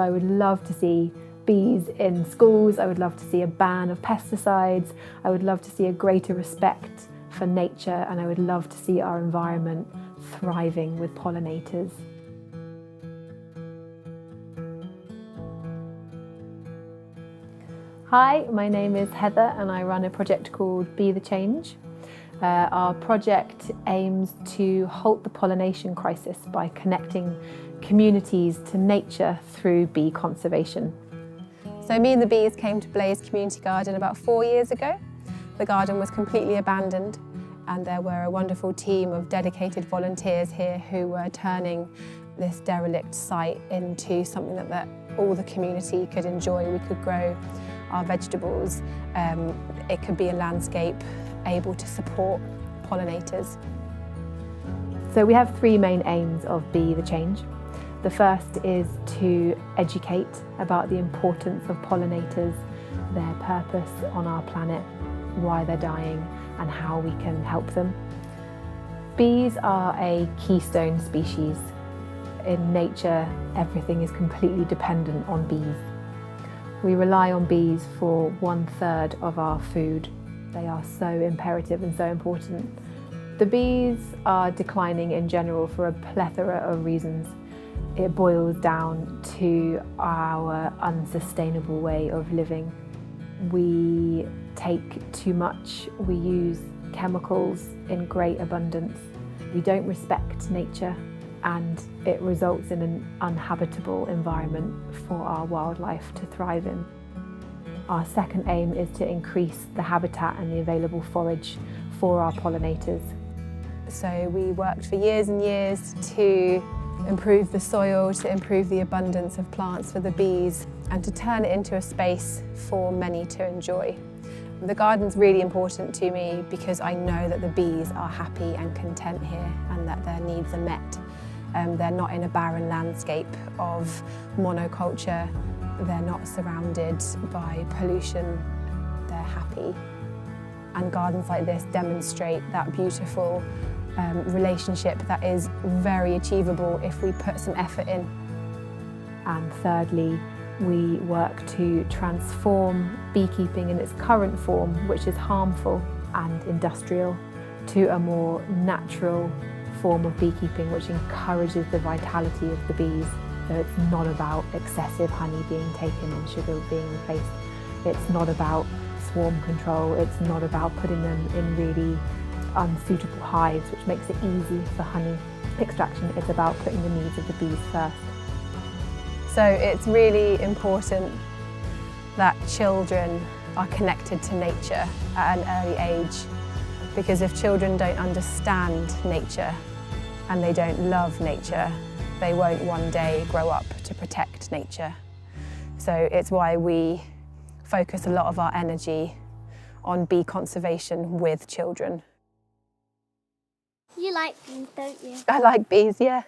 I would love to see bees in schools. I would love to see a ban of pesticides. I would love to see a greater respect for nature, and I would love to see our environment thriving with pollinators. Hi, my name is Heather and I run a project called Be the Change. Our project aims to halt the pollination crisis by connecting communities to nature through bee conservation. So me and the bees came to Blaze Community Garden about 4 years ago. The garden was completely abandoned and there were a wonderful team of dedicated volunteers here who were turning this derelict site into something that all the community could enjoy. We could grow our vegetables. It could be a landscape able to support pollinators. So we have three main aims of Be the Change. The first is to educate about the importance of pollinators, their purpose on our planet, why they're dying and how we can help them. Bees are a keystone species. In nature, everything is completely dependent on bees. We rely on bees for 1/3 of our food. They are so imperative and so important. The bees are declining in general for a plethora of reasons. It boils down to our unsustainable way of living. We take too much, we use chemicals in great abundance. We don't respect nature, and it results in an uninhabitable environment for our wildlife to thrive in. Our second aim is to increase the habitat and the available forage for our pollinators. So we worked for years and years to improve the soil, to improve the abundance of plants for the bees, and to turn it into a space for many to enjoy. The garden's really important to me because I know that the bees are happy and content here and that their needs are met. They're not in a barren landscape of monoculture. They're not surrounded by pollution. They're happy. And gardens like this demonstrate that beautiful relationship that is very achievable if we put some effort in. And thirdly, we work to transform beekeeping in its current form, which is harmful and industrial, to a more natural form of beekeeping which encourages the vitality of the bees. So it's not about excessive honey being taken and sugar being replaced. It's not about swarm control. It's not about putting them in really unsuitable hives, which makes it easy for honey extraction. It's about putting the needs of the bees first. So it's really important that children are connected to nature at an early age, because if children don't understand nature and they don't love nature, they won't one day grow up to protect nature. So it's why we focus a lot of our energy on bee conservation with children. You like bees, don't you? I like bees, yeah.